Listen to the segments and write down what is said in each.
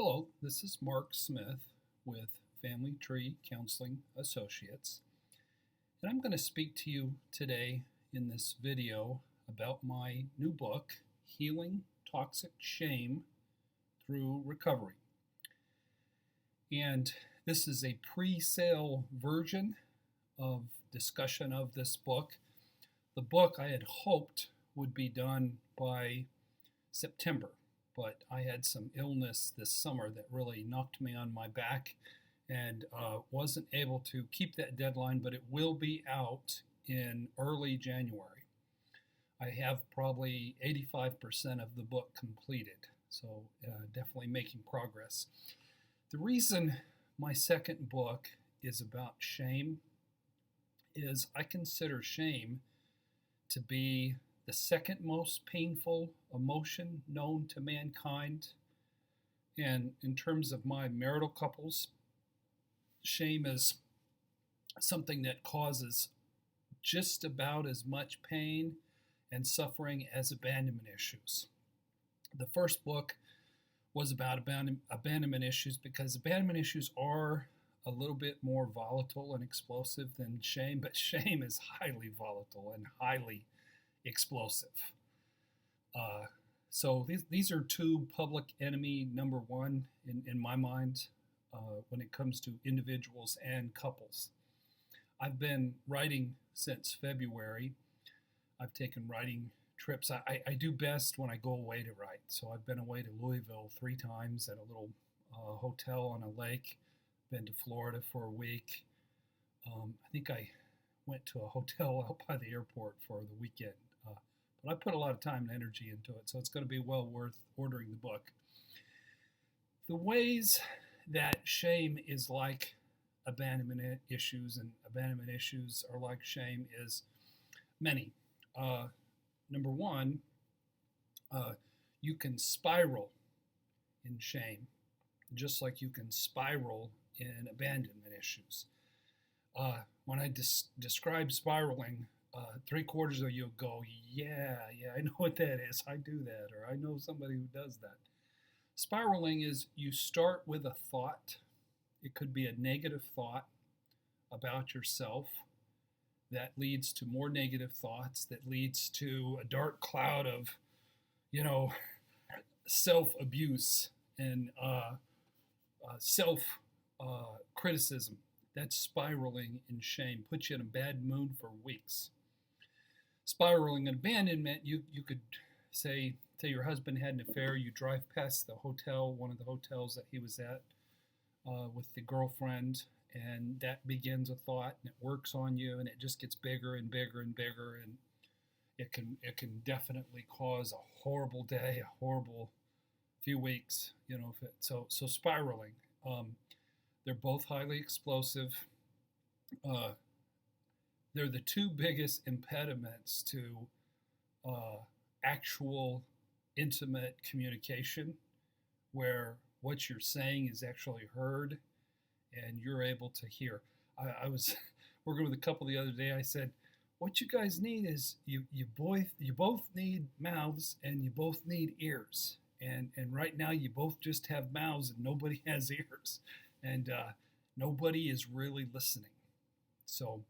Hello, this is Mark Smith with Family Tree Counseling Associates, and I'm going to speak to you today in this video about my new book, Healing Toxic Shame Through Recovery. And this is a pre-sale version of discussion of this book. The book I had hoped would be done by September, but I had some illness this summer that really knocked me on my back and wasn't able to keep that deadline, but it will be out in early January. I have probably 85% of the book completed, so definitely making progress. The reason my second book is about shame is I consider shame to be the second most painful emotion known to mankind. And in terms of my marital couples, shame is something that causes just about as much pain and suffering as abandonment issues. The first book was about abandonment issues because abandonment issues are a little bit more volatile and explosive than shame, but shame is highly volatile and highly explosive. So these are two public enemy number one in my mind when it comes to individuals and couples. I've been writing since February. I've taken writing trips. I do best when I go away to write. So I've been away to Louisville 3 times at a little hotel on a lake. Been to Florida for a week. I think I went to a hotel out by the airport for the weekend. But I put a lot of time and energy into it, so it's going to be well worth ordering the book. The ways that shame is like abandonment issues and abandonment issues are like shame is many. Number one, you can spiral in shame, just like you can spiral in abandonment issues. When I describe spiraling, 3/4 of you go, yeah, I know what that is. I do that, or I know somebody who does that. Spiraling is you start with a thought. It could be a negative thought about yourself that leads to more negative thoughts, that leads to a dark cloud of, self-abuse and self-criticism. That's spiraling in shame. Puts you in a bad mood for weeks. Spiraling in abandonment, you could say your husband had an affair, you drive past the hotel, one of the hotels that he was at with the girlfriend, and that begins a thought, and it works on you, and it just gets bigger and bigger and bigger, and it can definitely cause a horrible day, a horrible few weeks, so spiraling. They're both highly explosive. They're the two biggest impediments to actual intimate communication, where what you're saying is actually heard and you're able to hear. I was working with a couple the other day. I said, what you guys need is you both need mouths and you both need ears. And right now you both just have mouths and nobody has ears. And nobody is really listening. So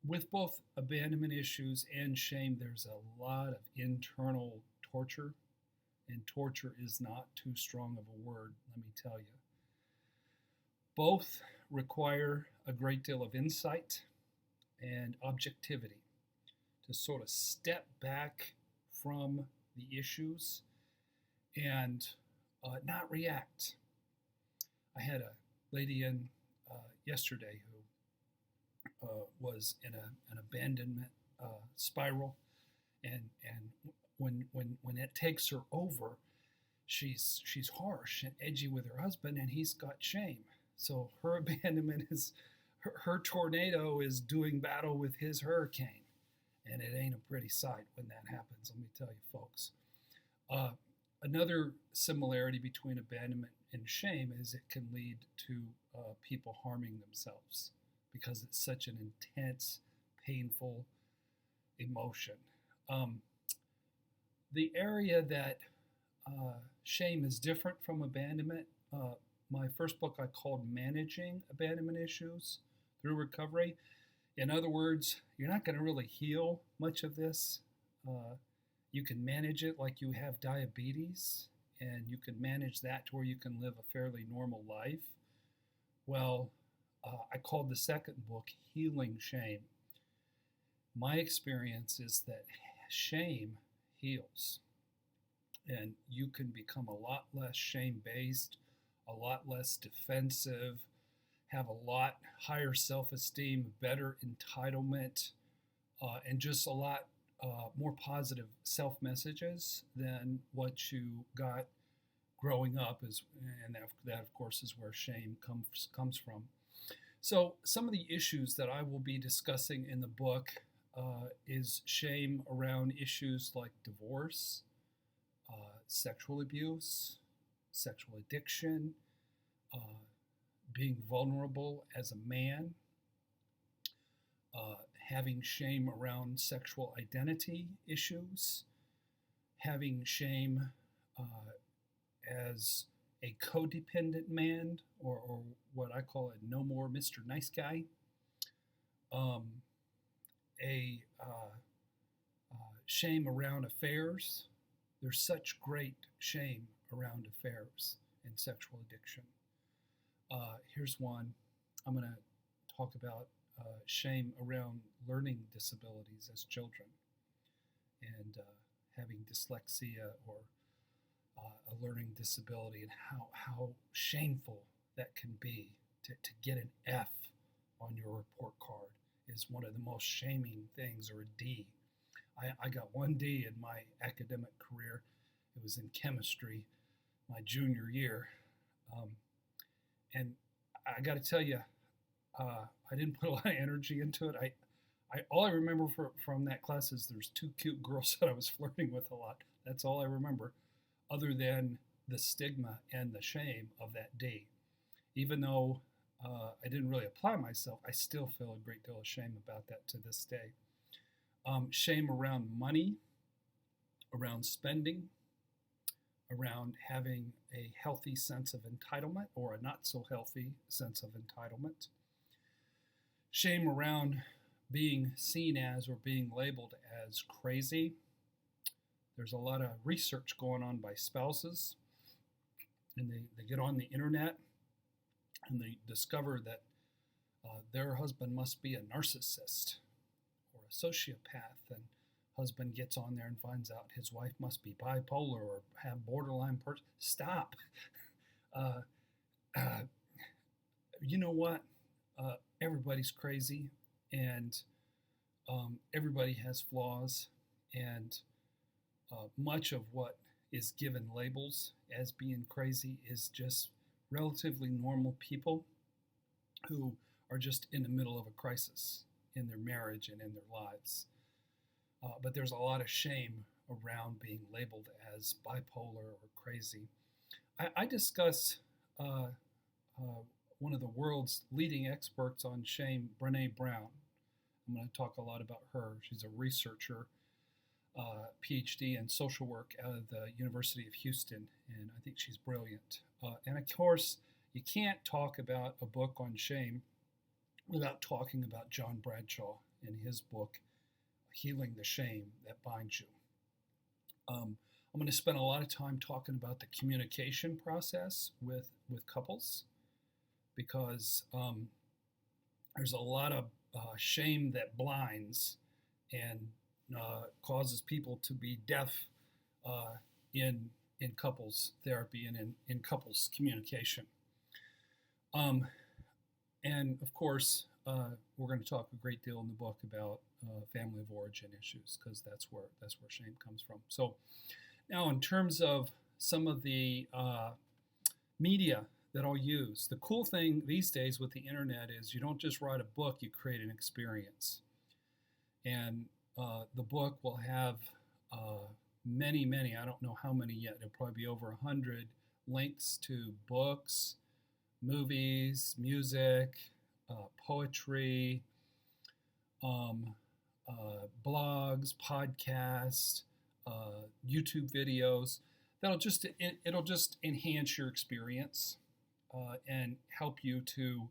with both abandonment issues and shame, there's a lot of internal torture, and torture is not too strong of a word, let me tell you. Both require a great deal of insight and objectivity to sort of step back from the issues and not react. I had a lady in yesterday who was in an abandonment spiral, and when it takes her over, she's harsh and edgy with her husband, and he's got shame. So her abandonment is her tornado is doing battle with his hurricane, and it ain't a pretty sight when that happens. Let me tell you, folks. Another similarity between abandonment and shame is it can lead to people harming themselves because it's such an intense, painful emotion. The area that shame is different from abandonment. My first book I called Managing Abandonment Issues Through Recovery. In other words, you're not going to really heal much of this. You can manage it like you have diabetes, and you can manage that to where you can live a fairly normal life. Well, I called the second book Healing Shame. My experience is that shame heals, and you can become a lot less shame-based, a lot less defensive, have a lot higher self-esteem, better entitlement, and just a lot more positive self-messages than what you got growing up. And that of course is where shame comes from. So some of the issues that I will be discussing in the book is shame around issues like divorce, sexual abuse, sexual addiction, being vulnerable as a man, having shame around sexual identity issues, having shame as a codependent man, or what I call a no more Mr. Nice Guy, shame around affairs. There's such great shame around affairs and sexual addiction. Here's one. I'm going to talk about shame around learning disabilities as children, and having dyslexia or a learning disability, and how shameful that can be to get an F on your report card is one of the most shaming things, or a D. I got one D in my academic career. It was in chemistry my junior year. And I got to tell you, I didn't put a lot of energy into it. All I remember from that class is there's two cute girls that I was flirting with a lot. That's all I remember, other than the stigma and the shame of that D. Even though I didn't really apply myself, I still feel a great deal of shame about that to this day. Shame around money, around spending, around having a healthy sense of entitlement or a not so healthy sense of entitlement. Shame around being seen as or being labeled as crazy. There's a lot of research going on by spouses, and they get on the internet and they discover that their husband must be a narcissist or a sociopath, and husband gets on there and finds out his wife must be bipolar or have borderline Stop. You know what? Everybody's crazy, and everybody has flaws, and much of what is given labels as being crazy is just relatively normal people who are just in the middle of a crisis in their marriage and in their lives. But there's a lot of shame around being labeled as bipolar or crazy. I discuss one of the world's leading experts on shame, Brené Brown. I'm going to talk a lot about her. She's a researcher, PhD in social work out of the University of Houston, and I think she's brilliant. And of course, you can't talk about a book on shame without talking about John Bradshaw in his book, Healing the Shame That Binds You. I'm going to spend a lot of time talking about the communication process with couples, because there's a lot of shame that blinds and causes people to be deaf in couples therapy and in couples communication. And of course, we're going to talk a great deal in the book about family of origin issues, because that's where shame comes from. So now, in terms of some of the media that I'll use, the cool thing these days with the internet is you don't just write a book, you create an experience. And the book will have many, I don't know how many yet, there'll probably be over 100 links to books, movies, music, poetry, blogs, podcasts, YouTube videos it'll just enhance your experience and help you to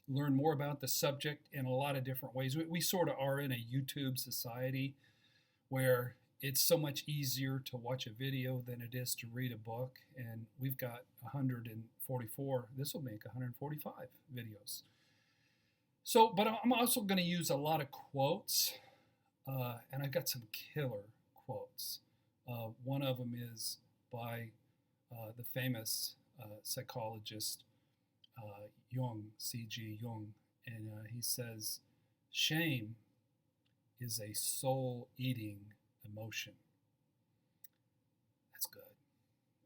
learn more about the subject in a lot of different ways. We sort of are in a YouTube society where it's so much easier to watch a video than it is to read a book. And we've got 144, this will make 145 videos. So, but I'm also going to use a lot of quotes, and I've got some killer quotes. One of them is by the famous psychologist Jung, C.G. Jung, and he says, "Shame is a soul-eating emotion." That's good.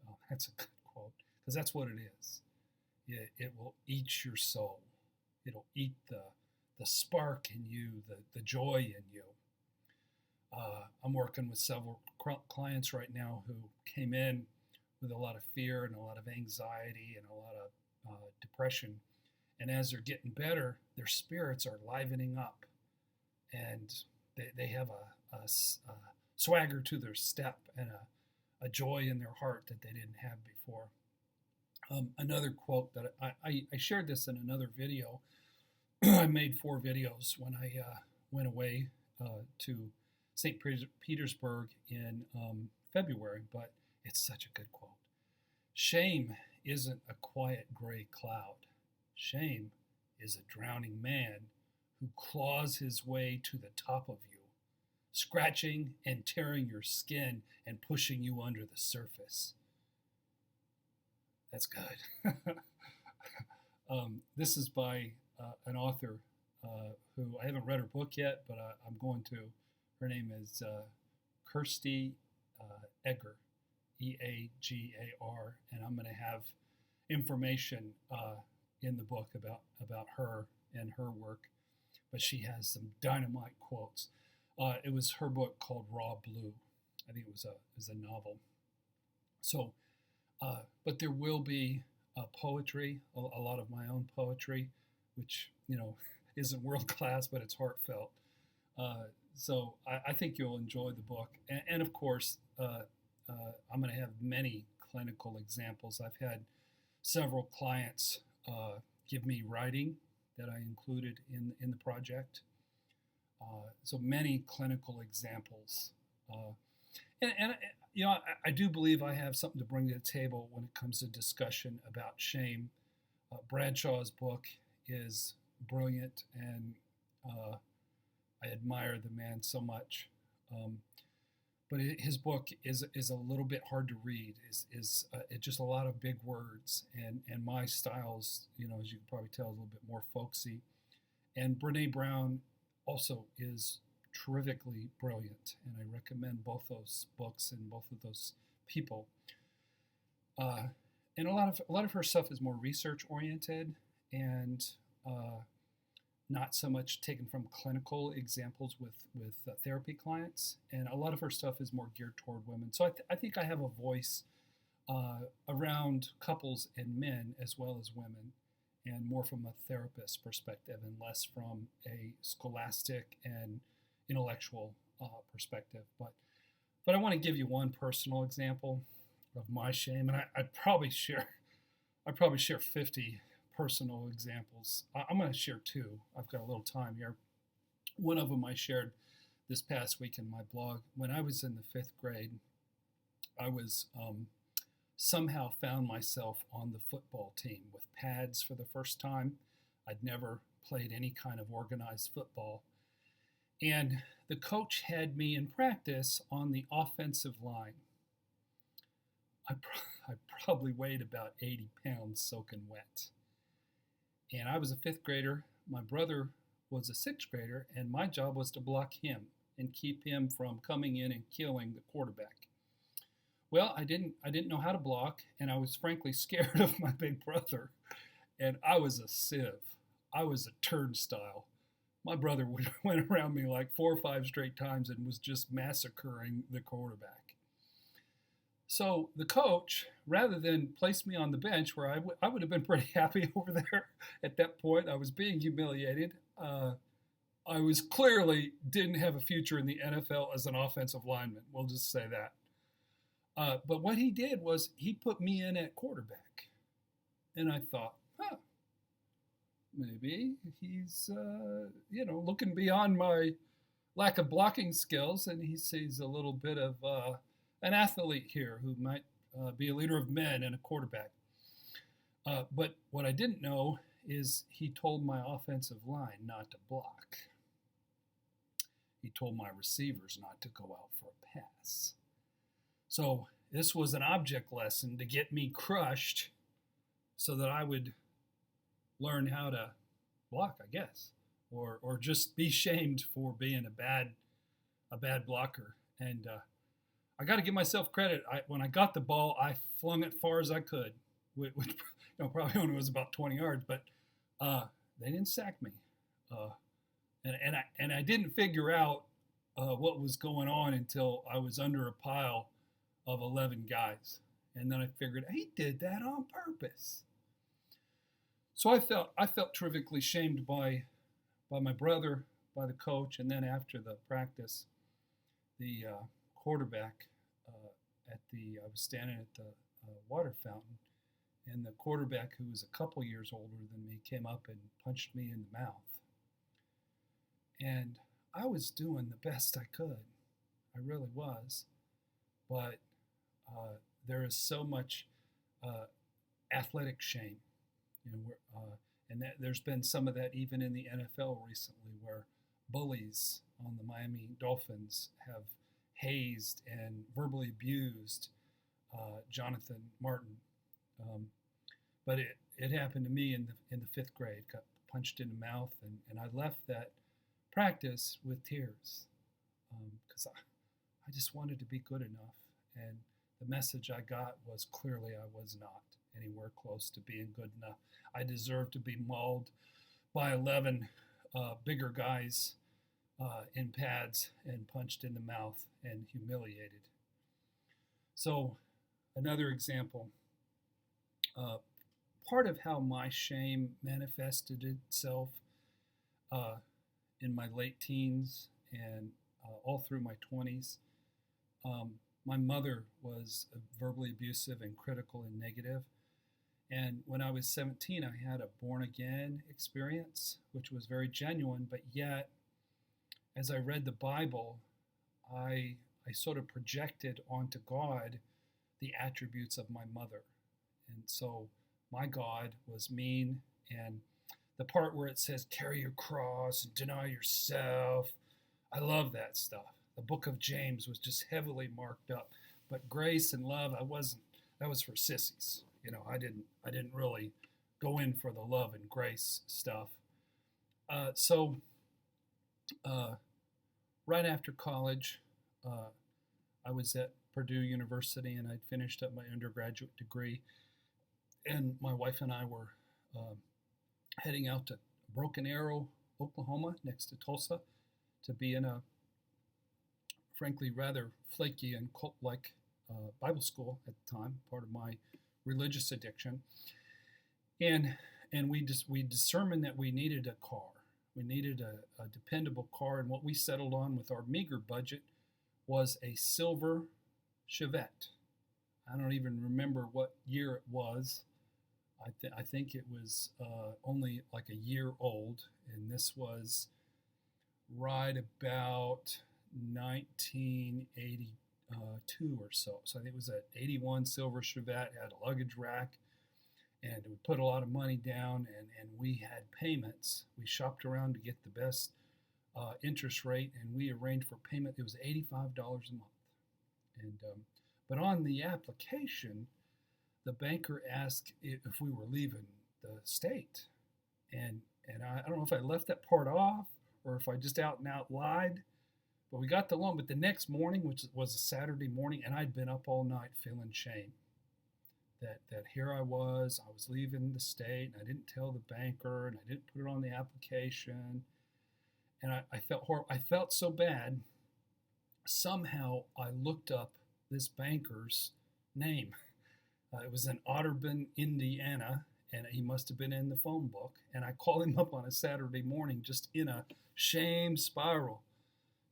Oh, that's a good quote, because that's what it is. It will eat your soul. It'll eat the spark in you, the joy in you. I'm working with several clients right now who came in with a lot of fear and a lot of anxiety and a lot of depression. And as they're getting better, their spirits are livening up, and they have a swagger to their step and a joy in their heart that they didn't have before. Another quote that I shared this in another video. I made 4 videos when I went away to St. Petersburg in February, but it's such a good quote. "Shame isn't a quiet gray cloud. Shame is a drowning man who claws his way to the top of you, scratching and tearing your skin and pushing you under the surface." That's good. This is by an author who I haven't read her book yet, but I'm going to. Her name is Kirsty Egger, Eagar, and I'm going to have information in the book about her and her work. But she has some dynamite quotes. It was her book called Raw Blue. I think it was a novel. So, but there will be poetry, a lot of my own poetry, which isn't world class, but it's heartfelt. So I think you'll enjoy the book, and of course, I'm going to have many clinical examples. I've had several clients give me writing that I included in the project. So many clinical examples. And I do believe I have something to bring to the table when it comes to discussion about shame. Bradshaw's book is brilliant, and I admire the man so much. But his book is a little bit hard to read. It's just a lot of big words, and my style's, as you can probably tell, a little bit more folksy. And Brene Brown also is terrifically brilliant, and I recommend both those books and both of those people. And a lot of her stuff is more research oriented and not so much taken from clinical examples with therapy clients. And a lot of her stuff is more geared toward women. So I think I have a voice around couples and men as well as women, and more from a therapist perspective and less from a scholastic and intellectual perspective. But I want to give you one personal example of my shame, and I'd probably share 50 personal examples. I'm going to share 2. I've got a little time here. One of them I shared this past week in my blog. When I was in the 5th grade, I was somehow found myself on the football team with pads for the first time. I'd never played any kind of organized football. And the coach had me in practice on the offensive line. I probably weighed about 80 pounds soaking wet. And I was a 5th grader. My brother was a 6th grader, and my job was to block him and keep him from coming in and killing the quarterback. Well, I didn't know how to block, and I was frankly scared of my big brother. And I was a sieve. I was a turnstile. My brother went around me like 4 or 5 straight times and was just massacring the quarterback. So the coach, rather than place me on the bench where I would have been pretty happy over there at that point, I was being humiliated. I was clearly didn't have a future in the NFL as an offensive lineman. We'll just say that. But what he did was he put me in at quarterback. And I thought, maybe he's, looking beyond my lack of blocking skills, and he sees a little bit of an athlete here who might be a leader of men and a quarterback. But what I didn't know is he told my offensive line not to block. He told my receivers not to go out for a pass. So this was an object lesson to get me crushed so that I would learn how to block, I guess, or just be shamed for being a bad blocker. And I got to give myself credit. When I got the ball, I flung it far as I could, which probably only was about 20 yards, but they didn't sack me. And I didn't figure out what was going on until I was under a pile of 11 guys. And then I figured he did that on purpose. So I felt terrifically shamed by my brother, by the coach, and then after the practice, the quarterback I was standing at the water fountain, and the quarterback, who was a couple years older than me, came up and punched me in the mouth. And I was doing the best I could. I really was. But there is so much athletic shame. And there's been some of that even in the NFL recently, where bullies on the Miami Dolphins have hazed and verbally abused Jonathan Martin. But it happened to me in the fifth grade. Got punched in the mouth, and I left that practice with tears because I just wanted to be good enough. And the message I got was clearly I was not anywhere close to being good enough. I deserved to be mauled by 11 bigger guys in pads and punched in the mouth and humiliated. So another example, part of how my shame manifested itself in my late teens and all through my 20s, my mother was verbally abusive and critical and negative. And when I was 17, I had a born-again experience, which was very genuine, but yet, as I read the Bible, I sort of projected onto God the attributes of my mother. And so my God was mean, and the part where it says, carry your cross and deny yourself, I love that stuff. The book of James was just heavily marked up. But grace and love, that was for sissies. I didn't really go in for the love and grace stuff. So right after college, I was at Purdue University, and I'd finished up my undergraduate degree. And my wife and I were heading out to Broken Arrow, Oklahoma, next to Tulsa, to be in a frankly rather flaky and cult-like Bible school at the time, part of my religious addiction. And we determined that we needed a car. We needed a dependable car, and what we settled on with our meager budget was a silver Chevette. I don't even remember what year it was. I think it was only like a year old, and this was right about 1982 or so. So I think it was an 81 silver Chevette, had a luggage rack, and we put a lot of money down, and we had payments. We shopped around to get the best interest rate, and we arranged for payment. It was $85 a month. And but on the application, the banker asked if we were leaving the state. And I don't know if I left that part off or if I just out and out lied, but we got the loan. But the next morning, which was a Saturday morning, and I'd been up all night feeling shame that here I was leaving the state, and I didn't tell the banker, and I didn't put it on the application. And I felt horrible. I felt so bad. Somehow I looked up this banker's name. It was in Otterburn, Indiana, and he must have been in the phone book. And I called him up on a Saturday morning just in a shame spiral.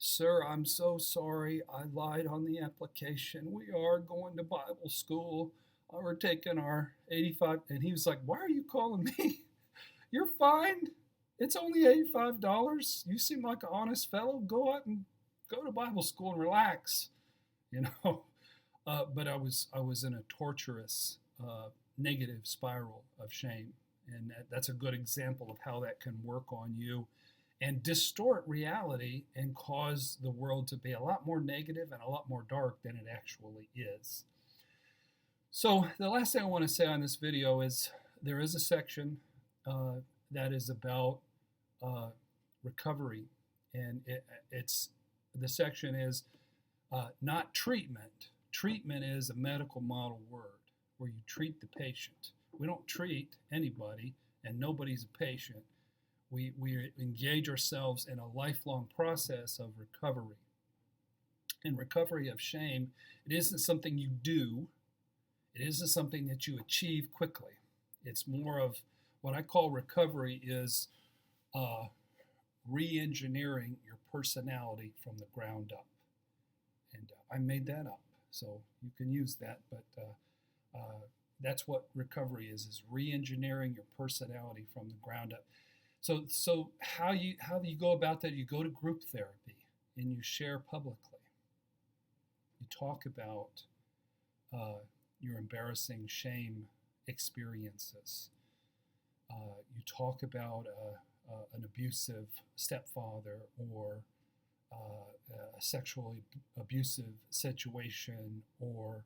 Sir, I'm so sorry. I lied on the application. We are going to Bible school. We're taking our 85. And he was like, why are you calling me? You're fine. It's only $85. You seem like an honest fellow. Go out and go to Bible school and relax. You know, but I was in a torturous, negative spiral of shame, and that's a good example of how that can work on you and distort reality and cause the world to be a lot more negative and a lot more dark than it actually is. So the last thing I want to say on this video is there is a section that is about recovery, and it's the section is not treatment. Treatment is a medical model word where you treat the patient. We don't treat anybody, and nobody's a patient. We engage ourselves in a lifelong process of recovery. In recovery of shame, it isn't something you do. It isn't something that you achieve quickly. It's more of what I call recovery is re-engineering your personality from the ground up. And I made that up, so you can use that. But that's what recovery is re-engineering your personality from the ground up. So how do you go about that? You go to group therapy and you share publicly. You talk about your embarrassing shame experiences. You talk about an abusive stepfather or a sexually abusive situation or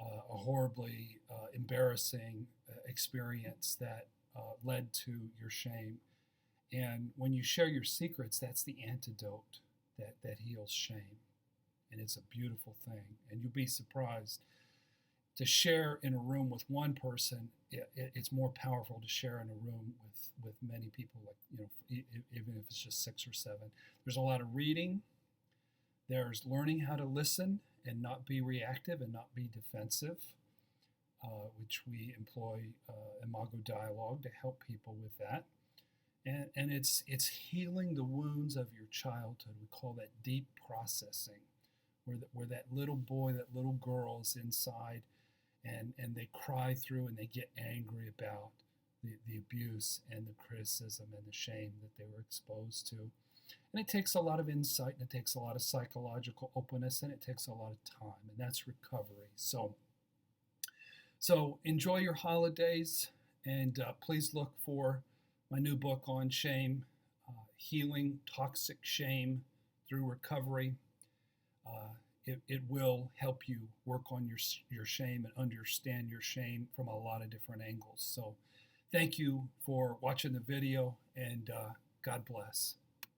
a horribly embarrassing experience that led to your shame. And when you share your secrets, that's the antidote that heals shame. And it's a beautiful thing. And you'll be surprised. To share in a room with one person, it's more powerful to share in a room with many people, like, you know, even if it's just 6 or 7. There's a lot of reading. There's learning how to listen and not be reactive and not be defensive, which we employ Imago Dialogue to help people with that. And it's healing the wounds of your childhood. We call that deep processing, where that little boy, that little girl is inside, and they cry through and they get angry about the abuse and the criticism and the shame that they were exposed to. And it takes a lot of insight, and it takes a lot of psychological openness, and it takes a lot of time, and that's recovery. So enjoy your holidays, and please look for my new book on shame, Healing Toxic Shame Through Recovery. It will help you work on your shame and understand your shame from a lot of different angles. So thank you for watching the video, and God bless.